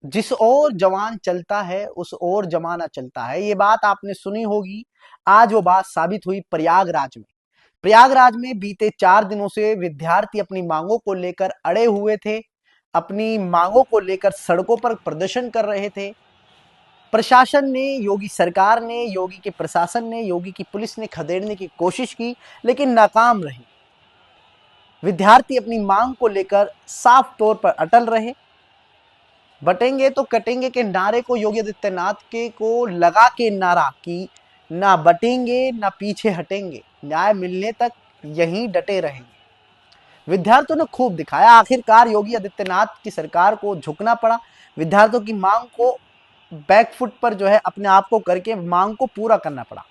जिस ओर जवान चलता है उस ओर जमाना चलता है, ये बात आपने सुनी होगी। आज वो बात साबित हुई प्रयागराज में। प्रयागराज में बीते 4 दिनों से विद्यार्थी अपनी मांगों को लेकर अड़े हुए थे, अपनी मांगों को लेकर सड़कों पर प्रदर्शन कर रहे थे। प्रशासन ने, योगी सरकार ने, योगी के प्रशासन ने, योगी की पुलिस ने खदेड़ने की कोशिश की, लेकिन नाकाम रही। विद्यार्थी अपनी मांग को लेकर साफ तौर पर अटल रहे। बटेंगे तो कटेंगे के नारे को योगी आदित्यनाथ के को लगा के नारा कि ना बटेंगे ना पीछे हटेंगे, न्याय मिलने तक यहीं डटे रहेंगे। विद्यार्थियों ने खूब दिखाया। आखिरकार योगी आदित्यनाथ की सरकार को झुकना पड़ा। विद्यार्थियों की मांग को बैकफुट पर जो है अपने आप को करके मांग को पूरा करना पड़ा।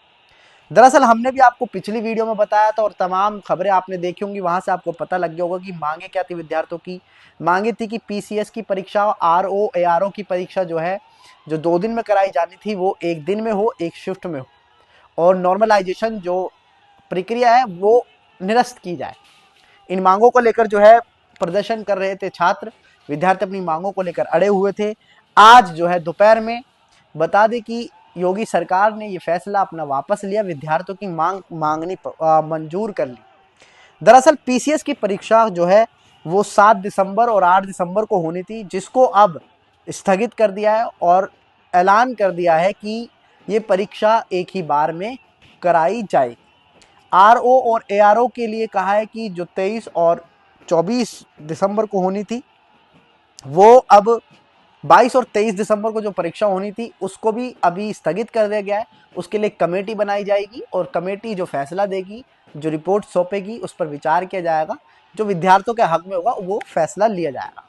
दरअसल हमने भी आपको पिछली वीडियो में बताया था और तमाम खबरें आपने देखी होंगी, वहां से आपको पता लग गया होगा कि मांगे क्या थी विद्यार्थियों की। मांगे थी कि पीसीएस की परीक्षा, आरओ एआरओ की परीक्षा जो है, जो 2 दिन में कराई जानी थी, वो एक दिन में हो, एक शिफ्ट में हो, और नॉर्मलाइजेशन जो प्रक्रिया है वो निरस्त की जाए। इन मांगों को लेकर जो है प्रदर्शन कर रहे थे छात्र। विद्यार्थी अपनी मांगों को लेकर अड़े हुए थे। आज जो है दोपहर में बता दें कि योगी सरकार ने यह फैसला अपना वापस लिया, विद्यार्थियों की मांगनी मंजूर कर ली। दरअसल पीसीएस की परीक्षा जो है वो 7 दिसंबर और 8 दिसंबर को होनी थी, जिसको अब स्थगित कर दिया है और ऐलान कर दिया है कि ये परीक्षा एक ही बार में कराई जाएगी। आरओ और एआरओ के लिए कहा है कि जो 23 और 24 दिसंबर को होनी थी, वो अब 22 और 23 दिसंबर को जो परीक्षा होनी थी उसको भी अभी स्थगित कर दिया गया है। उसके लिए कमेटी बनाई जाएगी और कमेटी जो फैसला देगी, जो रिपोर्ट सौंपेगी, उस पर विचार किया जाएगा। जो विद्यार्थियों के हक में होगा वो फैसला लिया जाएगा।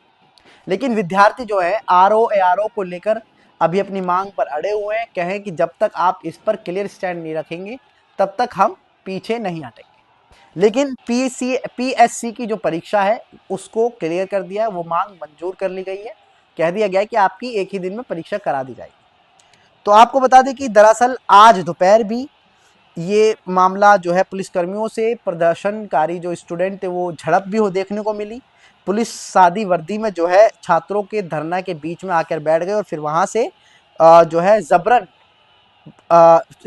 लेकिन विद्यार्थी जो है आरओ एआरओ को लेकर अभी अपनी मांग पर अड़े हुए हैं। कहें कि जब तक आप इस पर क्लियर स्टैंड नहीं रखेंगे तब तक हम पीछे नहीं हटेंगे। लेकिन पीएससी की जो परीक्षा है उसको क्लियर कर दिया है, वो मांग मंजूर कर ली गई है। कह दिया गया है कि आपकी एक ही दिन में परीक्षा करा दी जाएगी। तो आपको बता दें कि दरअसल आज दोपहर भी ये मामला जो है पुलिसकर्मियों से प्रदर्शनकारी जो स्टूडेंट थे वो झड़प भी हो देखने को मिली। पुलिस सादी वर्दी में जो है छात्रों के धरना के बीच में आकर बैठ गए और फिर वहां से जो है जबरन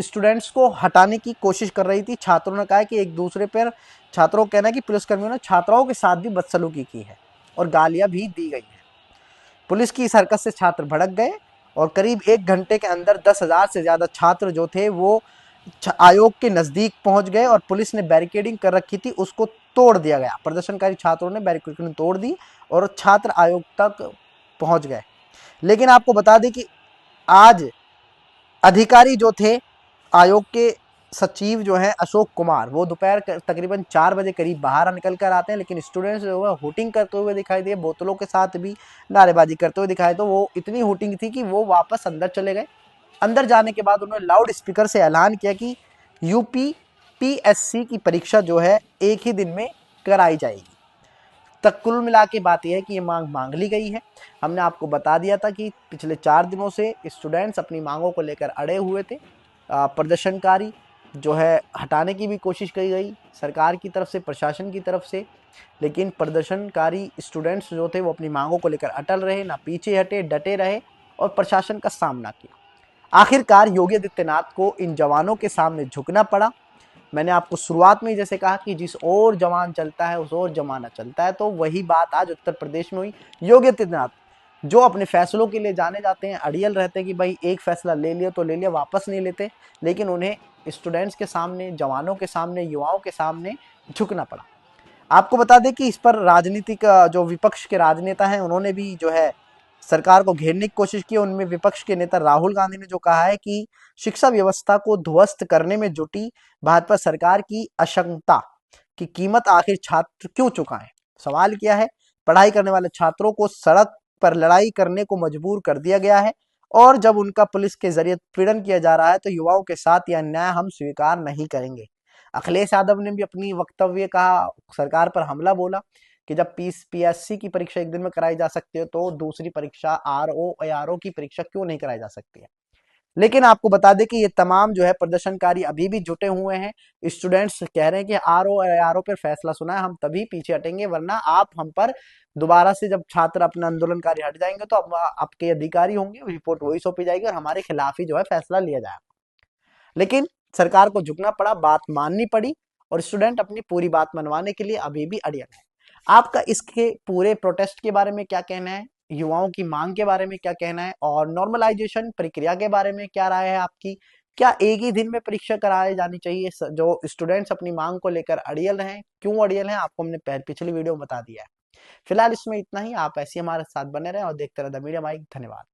स्टूडेंट्स को हटाने की कोशिश कर रही थी। छात्रों ने कहा कि एक दूसरे पर, छात्रों का कहना है कि पुलिसकर्मियों ने छात्राओं के साथ भी बदसलूकी की है और गालियां भी दी गई है। पुलिस की इस हरकत से छात्र भड़क गए और करीब 1 घंटे के अंदर 10,000 से ज्यादा छात्र जो थे वो आयोग के नजदीक पहुंच गए और पुलिस ने बैरिकेडिंग कर रखी थी उसको तोड़ दिया गया। प्रदर्शनकारी छात्रों ने बैरिकेडिंग तोड़ दी और छात्र आयोग तक पहुंच गए। लेकिन आपको बता दें कि आज अधिकारी जो थे, आयोग के सचिव जो हैं अशोक कुमार, वो दोपहर तकरीबन 4 बजे करीब बाहर निकल कर आते हैं। लेकिन स्टूडेंट्स जो है हुटिंग करते हुए दिखाई दिए, बोतलों के साथ भी नारेबाजी करते हुए दिखाई। तो वो इतनी हुटिंग थी कि वो वापस अंदर चले गए। अंदर जाने के बाद उन्होंने लाउड स्पीकर से ऐलान किया कि यूपी पीएससी की परीक्षा जो है एक ही दिन में कराई जाएगी। तक कुल मिला के बात यह है कि ये मांग मांग ली गई है। हमने आपको बता दिया था कि पिछले 4 दिनों से स्टूडेंट्स अपनी मांगों को लेकर अड़े हुए थे। प्रदर्शनकारी जो है हटाने की भी कोशिश की गई सरकार की तरफ से, प्रशासन की तरफ से, लेकिन प्रदर्शनकारी स्टूडेंट्स जो थे वो अपनी मांगों को लेकर अटल रहे, ना पीछे हटे, डटे रहे और प्रशासन का सामना किया। आखिरकार योगी आदित्यनाथ को इन जवानों के सामने झुकना पड़ा। मैंने आपको शुरुआत में ही जैसे कहा कि जिस ओर जवान चलता है उस ओर जमाना चलता है, तो वही बात आज उत्तर प्रदेश में हुई। योगी आदित्यनाथ जो अपने फैसलों के लिए जाने जाते हैं, अड़ियल रहते हैं कि भाई एक फैसला ले लिया तो ले लिया, वापस नहीं लेते, लेकिन उन्हें स्टूडेंट्स के सामने, जवानों के सामने, युवाओं के सामने झुकना पड़ा। आपको बता दें कि इस पर राजनीतिक जो विपक्ष के राजनेता हैं उन्होंने भी जो है सरकार को घेरने की कोशिश की। उनमें विपक्ष के नेता राहुल गांधी ने जो कहा है कि शिक्षा व्यवस्था को ध्वस्त करने में जुटी भाजपा सरकार की अक्षमता की कीमत आखिर छात्र क्यों चुकाएं। सवाल किया है, पढ़ाई करने वाले छात्रों को सड़क पर लड़ाई करने को मजबूर कर दिया गया है और जब उनका पुलिस के जरिए पीड़न किया जा रहा है तो युवाओं के साथ यह अन्याय हम स्वीकार नहीं करेंगे। अखिलेश यादव ने भी अपनी वक्तव्य कहा, सरकार पर हमला बोला कि जब पीएससी की परीक्षा एक दिन में कराई जा सकती है तो दूसरी परीक्षा आरओ एआरओ की परीक्षा क्यों नहीं कराई जा सकती है। लेकिन आपको बता दें कि ये तमाम जो है प्रदर्शनकारी अभी भी जुटे हुए हैं। स्टूडेंट्स कह रहे हैं कि आरओ पर फैसला सुना है, हम तभी पीछे हटेंगे, वरना आप हम पर दोबारा से जब छात्र अपना आंदोलनकारी हट जाएंगे तो अब आपके अधिकारी होंगे, रिपोर्ट वही सौंपी जाएगी और हमारे खिलाफ ही जो है फैसला लिया जाएगा। लेकिन सरकार को झुकना पड़ा, बात माननी पड़ी और स्टूडेंट अपनी पूरी बात मनवाने के लिए अभी भी अड़ियल है। आपका इसके पूरे प्रोटेस्ट के बारे में क्या कहना है, युवाओं की मांग के बारे में क्या कहना है और नॉर्मलाइजेशन प्रक्रिया के बारे में क्या राय है आपकी? क्या एक ही दिन में परीक्षा कराई जानी चाहिए? जो स्टूडेंट्स अपनी मांग को लेकर अड़ियल हैं, क्यों अड़ियल हैं, आपको हमने पिछली वीडियो में बता दिया है। फिलहाल इसमें इतना ही। आप ऐसे हमारे साथ बने रहें और देखते रहे द मीडिया माइक। धन्यवाद।